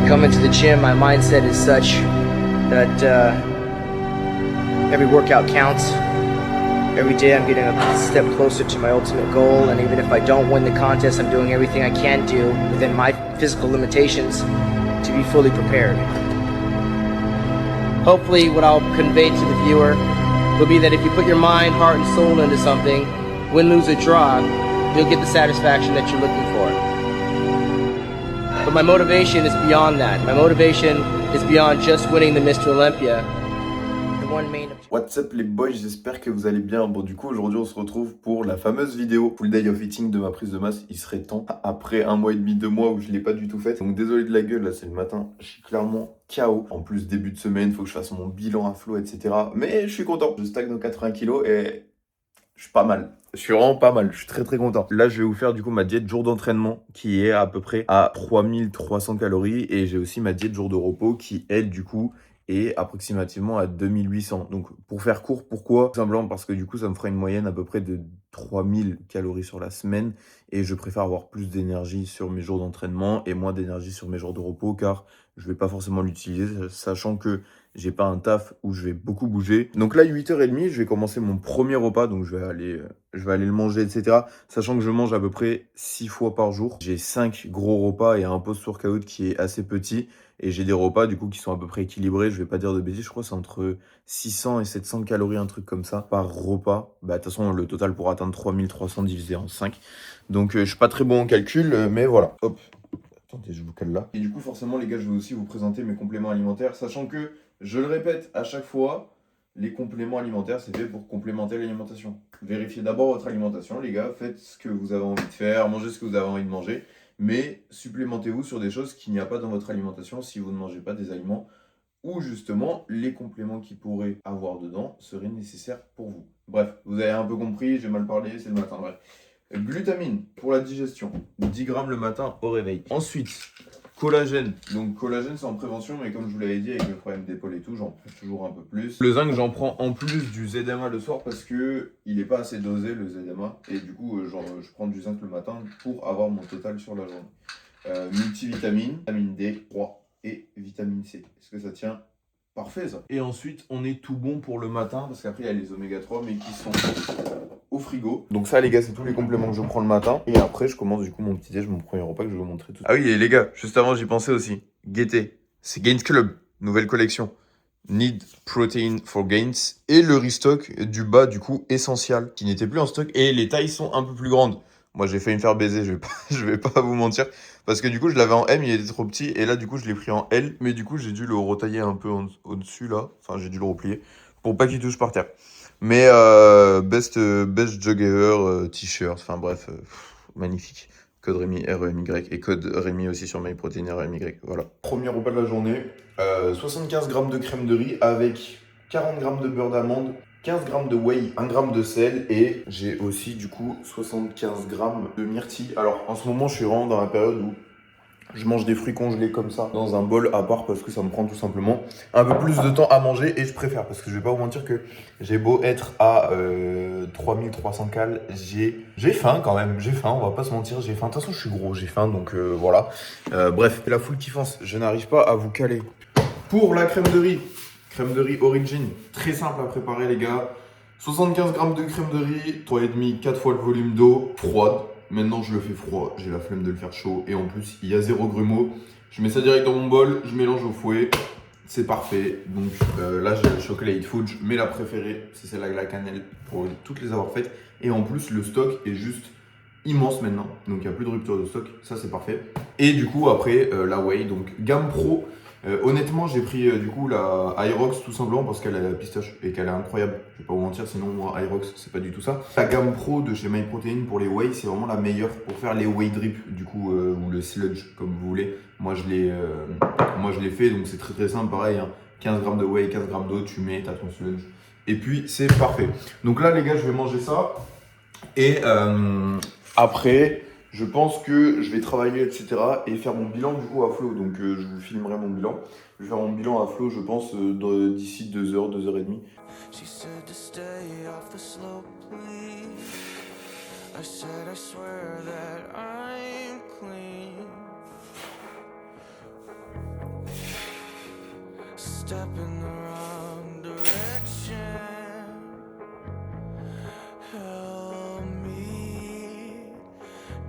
come into the gym, my mindset is such that every workout counts. Every day I'm getting a step closer to my ultimate goal, and even if I don't win the contest, I'm doing everything I can do within my physical limitations to be fully prepared. Hopefully what I'll convey to the viewer will be that if you put your mind, heart, and soul into something, win, lose, or draw, you'll get the satisfaction that you're looking for. But my motivation is beyond that. My motivation is beyond just winning the Mr. Olympia. The one main objective. What's up les boys, j'espère que vous allez bien. Bon du coup aujourd'hui on se retrouve pour la fameuse vidéo Full Day of Eating de ma prise de masse. Il serait temps, après 1 mois et demi, 2 mois où je l'ai pas du tout fait. Donc désolé de la gueule, là c'est le matin, je suis clairement KO. En plus début de semaine, faut que je fasse mon bilan à flot, etc. Mais je suis content, je stagne aux 80 kilos et je suis pas mal. Je suis vraiment pas mal, je suis très content. Là, je vais vous faire du coup ma diète jour d'entraînement qui est à peu près à 3300 calories. Et j'ai aussi ma diète jour de repos qui, elle, du coup, est approximativement à 2800. Donc, pour faire court, pourquoi? Tout simplement parce que du coup, ça me fera une moyenne à peu près de 3000 calories sur la semaine. Et je préfère avoir plus d'énergie sur mes jours d'entraînement et moins d'énergie sur mes jours de repos car je vais pas forcément l'utiliser, sachant que j'ai pas un taf où je vais beaucoup bouger. Donc là, 8h30, je vais commencer mon premier repas. Donc je vais aller le manger, etc. Sachant que je mange à peu près 6 fois par jour. J'ai 5 gros repas et un post-workout qui est assez petit. Et j'ai des repas du coup qui sont à peu près équilibrés. Je vais pas dire de bêtises, je crois que c'est entre 600 et 700 calories, un truc comme ça, par repas. Bah de toute façon, le total pour atteindre 3300 divisé en 5. Donc je suis pas très bon en calcul, mais voilà. Hop. Attendez, je vous cale là. Et du coup, forcément, les gars, je vais aussi vous présenter mes compléments alimentaires, sachant que, je le répète à chaque fois, les compléments alimentaires, c'est fait pour complémenter l'alimentation. Vérifiez d'abord votre alimentation, les gars, faites ce que vous avez envie de faire, mangez ce que vous avez envie de manger, mais supplémentez-vous sur des choses qu'il n'y a pas dans votre alimentation si vous ne mangez pas des aliments où justement les compléments qu'il pourrait avoir dedans seraient nécessaires pour vous. Bref, vous avez un peu compris, j'ai mal parlé, c'est le matin, bref. Glutamine pour la digestion, 10 grammes le matin au réveil. Ensuite, collagène. Donc collagène c'est en prévention, mais comme je vous l'avais dit, avec mes problèmes d'épaule et tout, j'en prends toujours un peu plus. Le zinc, j'en prends en plus du ZMA le soir parce que il n'est pas assez dosé le ZMA. Et du coup, je prends du zinc le matin pour avoir mon total sur la journée. Multivitamine, vitamine D, 3 et vitamine C. Est-ce que ça tient? Parfait ça. Et ensuite, on est tout bon pour le matin parce qu'après, il y a les oméga 3 mais qui sont au frigo. Donc ça les gars, c'est tous les compléments que je prends le matin. Et après, je commence du coup mon petit déj, mon premier repas que je vais vous montrer tout. Ah oui, et les gars, juste avant, j'y pensais aussi. Gaieté, c'est Gains Club, nouvelle collection. Need Protein for Gains. Et le restock du bas, du coup, essentiel, qui n'était plus en stock. Et les tailles sont un peu plus grandes. Moi, j'ai failli me faire baiser, je vais pas vous mentir. Parce que du coup, je l'avais en M, il était trop petit. Et là, du coup, je l'ai pris en L. Mais du coup, j'ai dû le retailler un peu au-dessus, là. Enfin, j'ai dû le replier. Pour pas qu'il touche par terre. Mais best jogger, t-shirt. Enfin, bref, magnifique. Code Rémi, REMY. Et code Rémi aussi sur MyProtein, REMY. Voilà. Premier repas de la journée. 75 grammes de crème de riz avec 40 grammes de beurre d'amande. 15 grammes de whey, 1 gramme de sel et j'ai aussi du coup 75 grammes de myrtille. Alors en ce moment je suis vraiment dans la période où je mange des fruits congelés comme ça dans un bol à part parce que ça me prend tout simplement un peu plus de temps à manger et je préfère parce que je vais pas vous mentir que j'ai beau être à 3300 cales, j'ai faim quand même, j'ai faim, on va pas se mentir, j'ai faim. De toute façon je suis gros, j'ai faim donc voilà. Bref, la full kiffance, je n'arrive pas à vous caler. Pour la crème de riz Origin, très simple à préparer les gars. 75 grammes de crème de riz, 3,5, 4 fois le volume d'eau, froide. Maintenant je le fais froid, j'ai la flemme de le faire chaud. Et en plus il y a 0 grumeaux. Je mets ça direct dans mon bol, je mélange au fouet. C'est parfait. Donc là j'ai le chocolat Food, mais la préférée c'est celle avec la cannelle pour toutes les avoir faites. Et en plus le stock est juste immense maintenant. Donc il n'y a plus de rupture de stock, ça c'est parfait. Et du coup après la whey, donc gamme pro. Honnêtement, j'ai pris du coup la Hyrox tout simplement parce qu'elle a la pistache et qu'elle est incroyable. Je vais pas vous mentir, sinon moi Hyrox c'est pas du tout ça. La gamme pro de chez MyProtein pour les whey, c'est vraiment la meilleure pour faire les whey drip du coup ou le sludge comme vous voulez. Moi je l'ai fait donc c'est très simple, pareil. Hein. 15 grammes de whey, 15 grammes d'eau, tu mets, t'as ton sludge. Et puis c'est parfait. Donc là les gars, je vais manger ça et après. Je pense que je vais travailler, etc. et faire mon bilan du coup à flot. Donc je vous filmerai mon bilan. Je vais faire mon bilan à flot, je pense, d'ici 2 heures, 2h30. She said to stay off the slope, please. I said I swear that I'm clean. step in the wrong direction. Help me,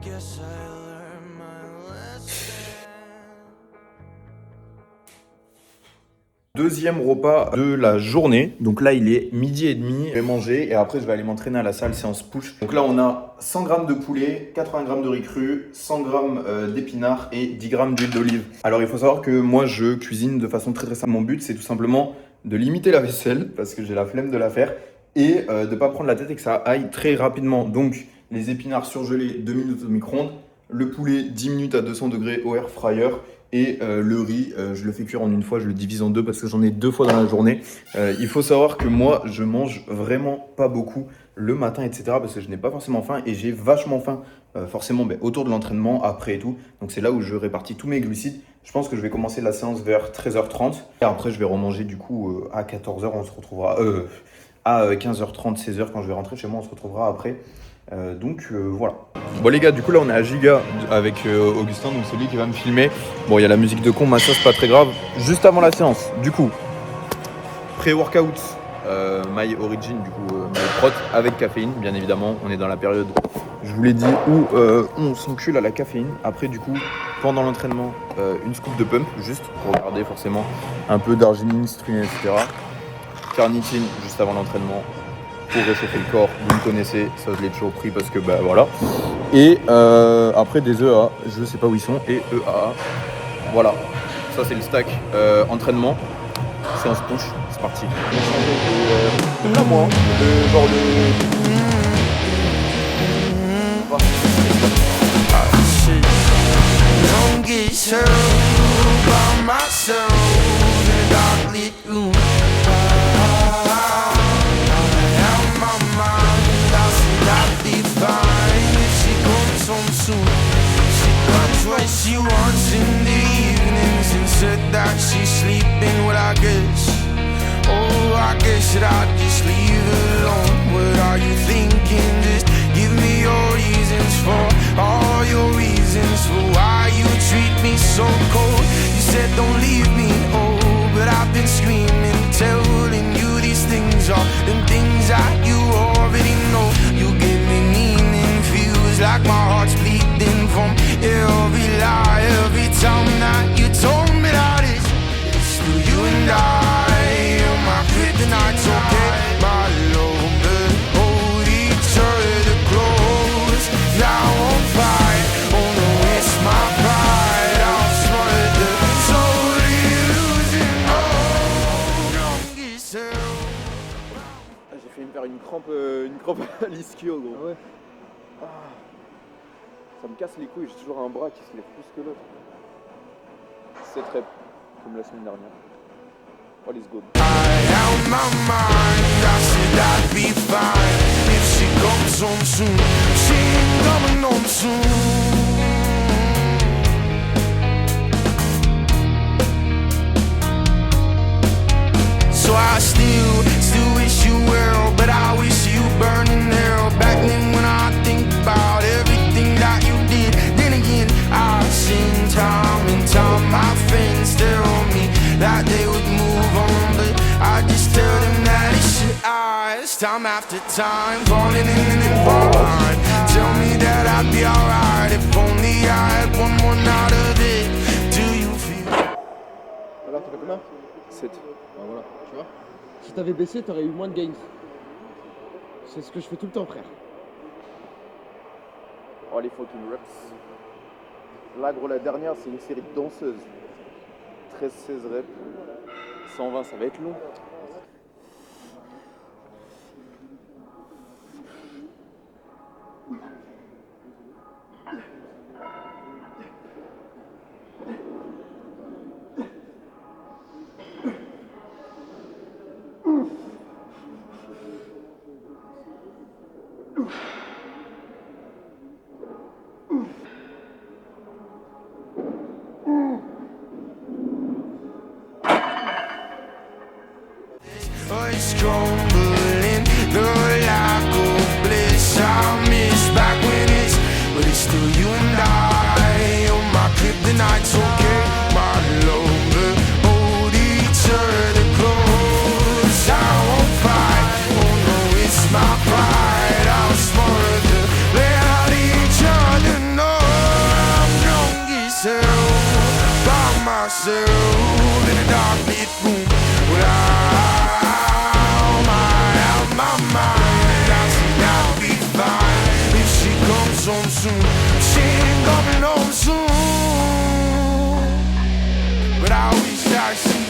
guess I learned my lesson. Deuxième repas de la journée. Donc là, il est 12h30. Je vais manger et après, je vais aller m'entraîner à la salle, séance push. Donc là, on a 100 g de poulet, 80 g de riz cru, 100 g d'épinards et 10 g d'huile d'olive. Alors, il faut savoir que moi, je cuisine de façon très simple. Mon but, c'est tout simplement de limiter la vaisselle parce que j'ai la flemme de la faire et de ne pas prendre la tête et que ça aille très rapidement. Donc, les épinards surgelés, 2 minutes au micro-ondes. Le poulet, 10 minutes à 200 degrés au air fryer. Et le riz, je le fais cuire en une fois, je le divise en deux parce que j'en ai 2 fois dans la journée. Il faut savoir que moi, je mange vraiment pas beaucoup le matin, etc. parce que je n'ai pas forcément faim et j'ai vachement faim forcément autour de l'entraînement, après et tout. Donc c'est là où je répartis tous mes glucides. Je pense que je vais commencer la séance vers 13h30 et après je vais remanger du coup à 14h, on se retrouvera à 15h30, 16h quand je vais rentrer chez moi, on se retrouvera après. Voilà. Bon les gars, du coup là on est à Giga avec Augustin, donc c'est lui qui va me filmer. Bon, il y a la musique de con, mais ça c'est pas très grave. Juste avant la séance, du coup, pré-workout, My Origin, du coup, My Prot avec caféine, bien évidemment. On est dans la période, je vous l'ai dit, où on s'encule à la caféine. Après, du coup, pendant l'entraînement, une scoop de pump, juste pour garder forcément un peu d'arginine, citrulline, etc. Carnitine, juste avant l'entraînement, pour réchauffer le corps, vous me connaissez, ça je l'ai toujours pris parce que voilà. Et après des EA, je sais pas où ils sont, et EAA. Voilà, ça c'est le stack entraînement, séance push, c'est parti. Là moi, le genre de... She wants in the evenings and said that she's sleeping. Well, I guess, oh, I guess that I'll just leave her alone. What are you thinking? Just give me your reasons for all your reasons for why you treat me so cold. You said don't leave me, oh, but I've been screaming, telling you these things are them things that you already know. You give me meaning, feels like my heart's bleeding from every lie, every time that you told me that it's still you and I. My kryptonite's okay, my love, but hold each other close. Now on fight, oh no, it's my pride. I'll smother the soul illusion. Oh, longest hell. J'ai failli me faire une crampe à l'ischio, gros. Ah ouais. Ça me casse les couilles, j'ai toujours un bras qui se lève plus que l'autre. 7 reps, comme la semaine dernière. Oh, let's go. I out my mind, I said I'd be fine if she comes home soon. She ain't coming home soon. So I still wish you well, but I wish you burn in hell. Back then when I think about everything that you did, then again I've seen time and time my friends tell me that they would move on, but I just tell them that it's your eyes. Time after time, falling in and falling. Tell me that I'd be alright if only I had one more night of it. Do you feel? Alors, t'as fait combien? 7. Ah, voilà, tu vois. Si t'avais baissé, t'aurais eu moins de gains. C'est ce que je fais tout le temps, frère. Oh, les fucking reps. Là, gros, la dernière, c'est une série de danseuses. 13-16 reps. 120, ça va être long. Oh, it's crumbling, the lack of bliss I miss back when but it's still you and I. Oh, my kryptonite's okay, my love, hold each other myself in a dark lit room without my mind. I see that'll be fine if she comes home soon. She ain't coming home soon, but I wish I see.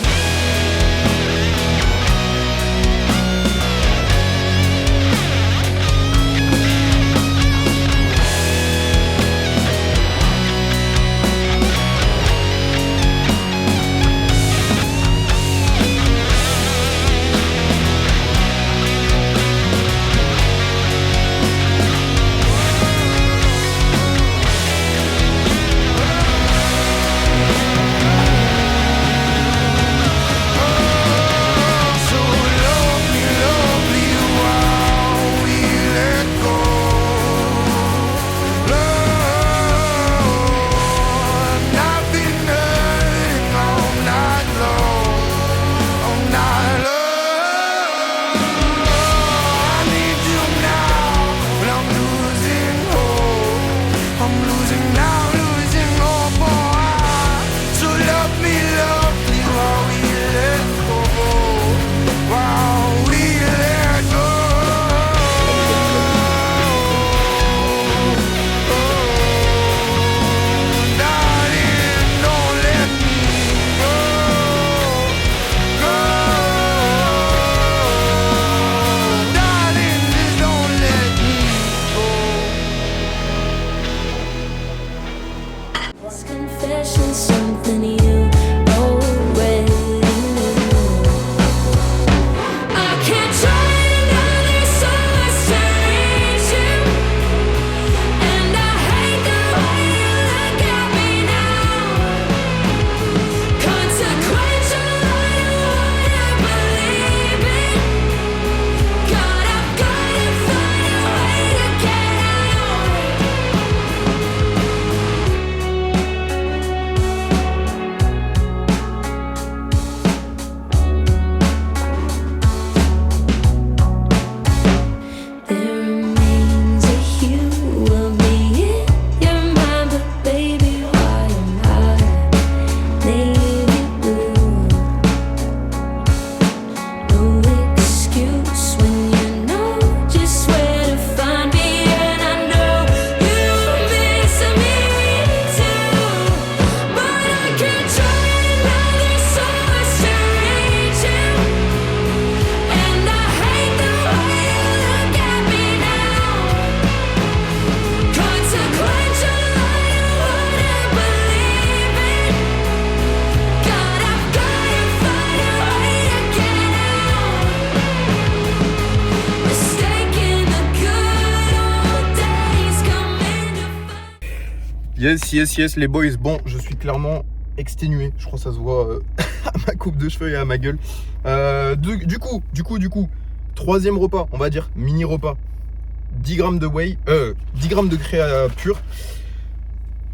Confession, something you already knew. I can't try another source to reach you, and I hate the way you look at me now. Consequential, I don't wanna believe it. God, I've gotta find a way to get out. There remains a hue of me in your mind, but baby, why am I navy blue? No excuse when you know just where to find me, and I know you miss me too. But I can't try another source to reach you, and I hate the way you look at me now. Consequential, I don't wanna believe it. God, I've gotta find a way to get out. Mistaking the good old days coming to Yes, les boys. Bon, je suis clairement exténué. Je crois que ça se voit à ma coupe de cheveux et à ma gueule. Du coup, troisième repas, on va dire mini repas. 10 grammes de whey, 10 grammes de créa pur,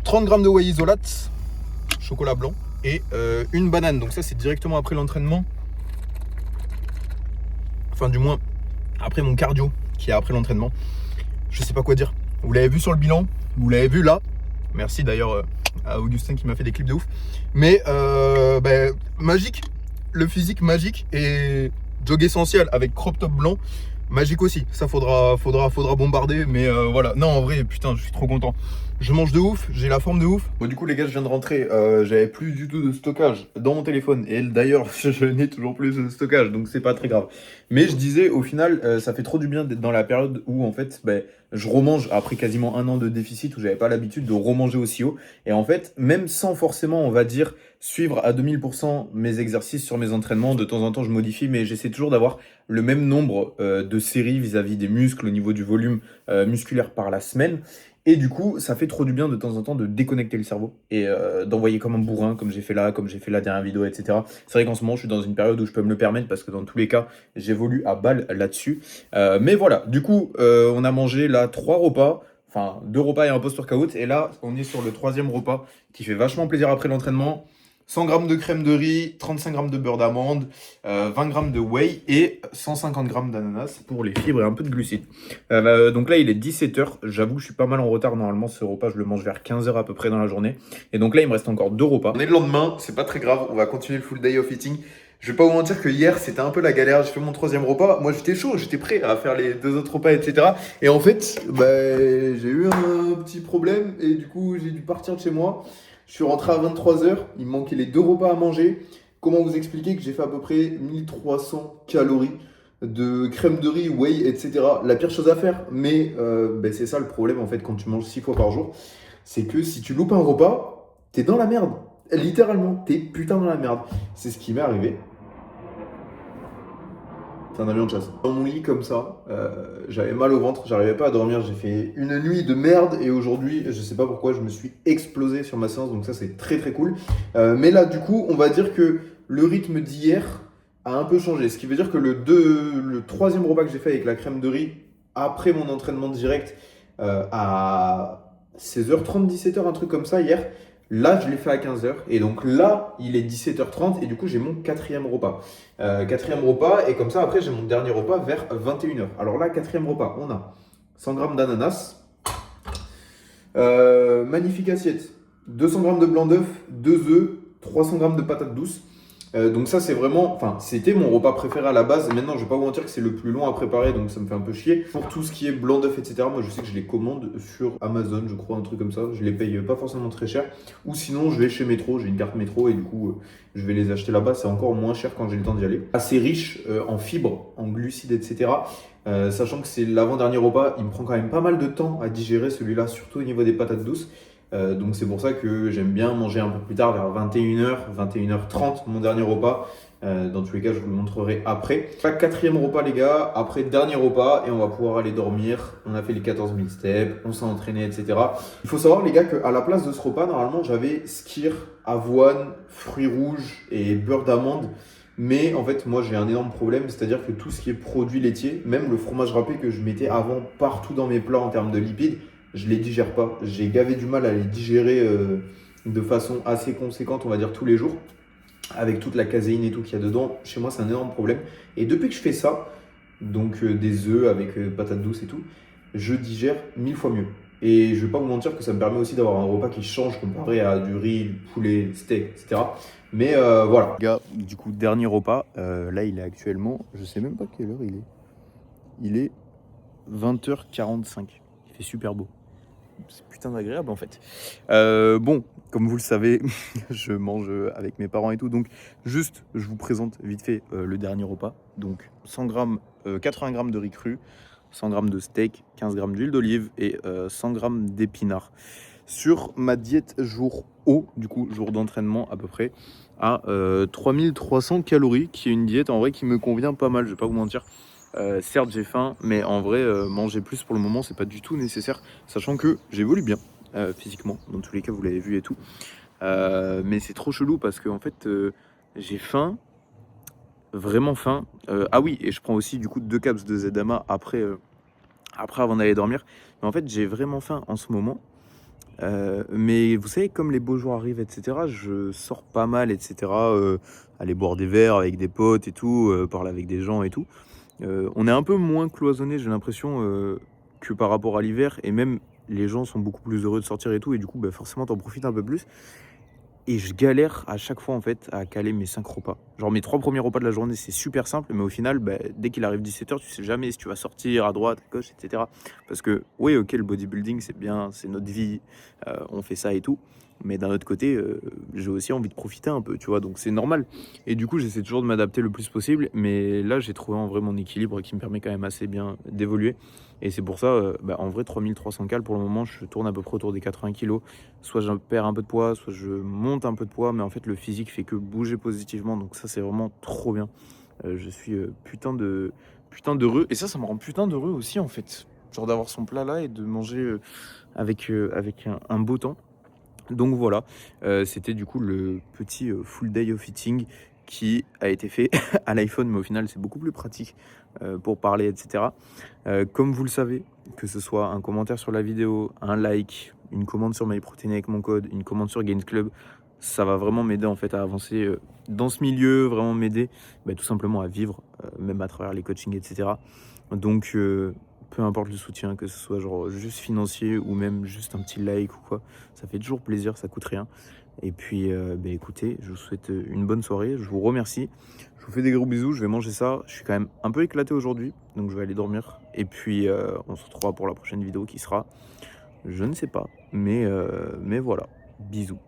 30 grammes de whey isolate, chocolat blanc et une banane. Donc ça, c'est directement après l'entraînement. Enfin, du moins, après mon cardio qui est après l'entraînement. Je sais pas quoi dire. Vous l'avez vu sur le bilan, vous l'avez vu là. Merci d'ailleurs à Augustin qui m'a fait des clips de ouf. Mais magique, le physique magique et jog essentiel avec crop top blanc, magique aussi. Ça faudra bombarder, mais voilà. Non, en vrai, putain, je suis trop content. Je mange de ouf, j'ai la forme de ouf. Bon, du coup, les gars, je viens de rentrer. J'avais plus du tout de stockage dans mon téléphone. Et d'ailleurs, je n'ai toujours plus de stockage, donc c'est pas très grave. Mais je disais, au final, ça fait trop du bien d'être dans la période où, en fait, je remange après quasiment un an de déficit où j'avais pas l'habitude de remanger aussi haut. Et en fait, même sans forcément, on va dire, suivre à 2000% mes exercices sur mes entraînements, de temps en temps, je modifie, mais j'essaie toujours d'avoir le même nombre de séries vis-à-vis des muscles au niveau du volume musculaire par la semaine. Et du coup, ça fait trop du bien de temps en temps de déconnecter le cerveau et d'envoyer comme un bourrin, comme j'ai fait là, comme j'ai fait la dernière vidéo, etc. C'est vrai qu'en ce moment, je suis dans une période où je peux me le permettre parce que dans tous les cas, j'évolue à balle là-dessus. Mais voilà, du coup, on a mangé là 3 repas. Enfin, 2 repas et un post-workout. Et là, on est sur le 3e repas qui fait vachement plaisir après l'entraînement. 100 g de crème de riz, 35 g de beurre d'amande, 20 g de whey et 150 g d'ananas pour les fibres et un peu de glucides. Donc là, il est 17h. J'avoue, je suis pas mal en retard. Normalement, ce repas, je le mange vers 15h à peu près dans la journée. Et donc là, il me reste encore 2 repas. On est le lendemain, c'est pas très grave. On va continuer le full day of eating. Je vais pas vous mentir que hier, c'était un peu la galère. J'ai fait mon 3e repas. Moi, j'étais chaud, j'étais prêt à faire les 2 autres repas, etc. Et en fait, j'ai eu un petit problème et du coup, j'ai dû partir de chez moi. Je suis rentré à 23h. Il me manquait les 2 repas à manger. Comment vous expliquer que j'ai fait à peu près 1300 calories de crème de riz, whey, etc. La pire chose à faire, mais c'est ça le problème en fait quand tu manges 6 fois par jour. C'est que si tu loupes un repas, t'es dans la merde. Littéralement, t'es putain dans la merde. C'est ce qui m'est arrivé. C'est un avion de chasse. Dans mon lit comme ça, j'avais mal au ventre, j'arrivais pas à dormir. J'ai fait une nuit de merde et aujourd'hui, je sais pas pourquoi, je me suis explosé sur ma séance. Donc ça, c'est très très cool. Mais là, du coup, on va dire que le rythme d'hier a un peu changé. Ce qui veut dire que le 3e repas que j'ai fait avec la crème de riz après mon entraînement direct à 16h30, 17h, un truc comme ça hier. Là, je l'ai fait à 15h. Et donc là, il est 17h30 et du coup, j'ai mon 4e repas. 4e repas et comme ça, après, j'ai mon dernier repas vers 21h. Alors là, 4e repas, on a 100 g d'ananas. Magnifique assiette. 200 g de blanc d'œuf, 2 œufs, 300 g de patates douces. Donc ça c'est vraiment, c'était mon repas préféré à la base. Maintenant je vais pas vous mentir que c'est le plus long à préparer, donc ça me fait un peu chier. Pour tout ce qui est blanc d'œuf, etc. Moi je sais que je les commande sur Amazon, je crois, un truc comme ça. Je les paye pas forcément très cher. Ou sinon je vais chez Métro, j'ai une carte Métro et du coup je vais les acheter là-bas. C'est encore moins cher quand j'ai le temps d'y aller. Assez riche en fibres, en glucides, etc. Sachant que c'est l'avant-dernier repas, il me prend quand même pas mal de temps à digérer celui-là, surtout au niveau des patates douces. Donc c'est pour ça que j'aime bien manger un peu plus tard, vers 21h, 21h30, mon dernier repas. Dans tous les cas, je vous le montrerai après. 4e repas les gars, après dernier repas et on va pouvoir aller dormir. On a fait les 14 000 steps, on s'est entraîné, etc. Il faut savoir les gars qu'à la place de ce repas, normalement j'avais skyr, avoine, fruits rouges et beurre d'amande. Mais en fait, moi j'ai un énorme problème, c'est-à-dire que tout ce qui est produits laitiers, même le fromage râpé que je mettais avant partout dans mes plats en termes de lipides, je les digère pas. J'ai gavé du mal à les digérer de façon assez conséquente, on va dire tous les jours, avec toute la caséine et tout qu'il y a dedans. Chez moi, c'est un énorme problème. Et depuis que je fais ça, donc des œufs avec patates douces et tout, je digère 1000 fois mieux. Et je vais pas vous mentir que ça me permet aussi d'avoir un repas qui change comparé à du riz, du poulet, steak, etc. Mais voilà. Les gars, du coup, dernier repas. Là, il est actuellement, je sais même pas quelle heure il est. Il est 20h45. Il fait super beau. C'est putain agréable en fait. Bon, comme vous le savez, je mange avec mes parents et tout. Donc, juste, je vous présente vite fait le dernier repas. Donc, 100 grammes, 80 g de riz cru, 100 g de steak, 15 g d'huile d'olive et 100 g d'épinards. Sur ma diète jour haut, du coup, jour d'entraînement à peu près, à 3300 calories, qui est une diète en vrai qui me convient pas mal, je vais pas vous mentir. Certes j'ai faim, mais en vrai manger plus pour le moment c'est pas du tout nécessaire, sachant que j'évolue bien physiquement, dans tous les cas vous l'avez vu et tout, mais c'est trop chelou parce que en fait j'ai faim, vraiment faim. Ah oui, et je prends aussi du coup 2 caps de Zedama après avant d'aller dormir, mais en fait j'ai vraiment faim en ce moment. Mais vous savez, comme les beaux jours arrivent, etc., je sors pas mal, etc., aller boire des verres avec des potes et tout, parler avec des gens et tout. On est un peu moins cloisonné, j'ai l'impression, que par rapport à l'hiver, et même les gens sont beaucoup plus heureux de sortir et tout, et du coup forcément t'en profites un peu plus. Et je galère à chaque fois en fait à caler mes 5 repas. Genre mes 3 premiers repas de la journée c'est super simple, mais au final dès qu'il arrive 17h tu sais jamais si tu vas sortir à droite, à gauche, etc. Parce que oui ok, le bodybuilding c'est bien, c'est notre vie, on fait ça et tout. Mais d'un autre côté, j'ai aussi envie de profiter un peu, tu vois, donc c'est normal. Et du coup, j'essaie toujours de m'adapter le plus possible, mais là, j'ai trouvé en vrai mon équilibre qui me permet quand même assez bien d'évoluer. Et c'est pour ça, en vrai, 3300 cales pour le moment, je tourne à peu près autour des 80 kilos. Soit je perds un peu de poids, soit je monte un peu de poids, mais en fait, le physique fait que bouger positivement, donc ça, c'est vraiment trop bien. Je suis putain d'heureux, et ça me rend putain d'heureux aussi, en fait. Genre d'avoir son plat là et de manger avec un beau temps. Donc voilà, c'était du coup le petit full day of eating qui a été fait à l'iPhone, mais au final c'est beaucoup plus pratique pour parler, etc. Comme vous le savez, que ce soit un commentaire sur la vidéo, un like, une commande sur MyProtein avec mon code, une commande sur Gains Club, ça va vraiment m'aider en fait à avancer dans ce milieu, vraiment m'aider tout simplement à vivre, même à travers les coachings, etc. Donc peu importe le soutien, que ce soit genre juste financier ou même juste un petit like ou quoi, ça fait toujours plaisir, ça coûte rien. Et puis écoutez, je vous souhaite une bonne soirée, je vous remercie, je vous fais des gros bisous, je vais manger ça, je suis quand même un peu éclaté aujourd'hui, donc je vais aller dormir. Et puis on se retrouvera pour la prochaine vidéo qui sera, je ne sais pas, mais voilà, bisous.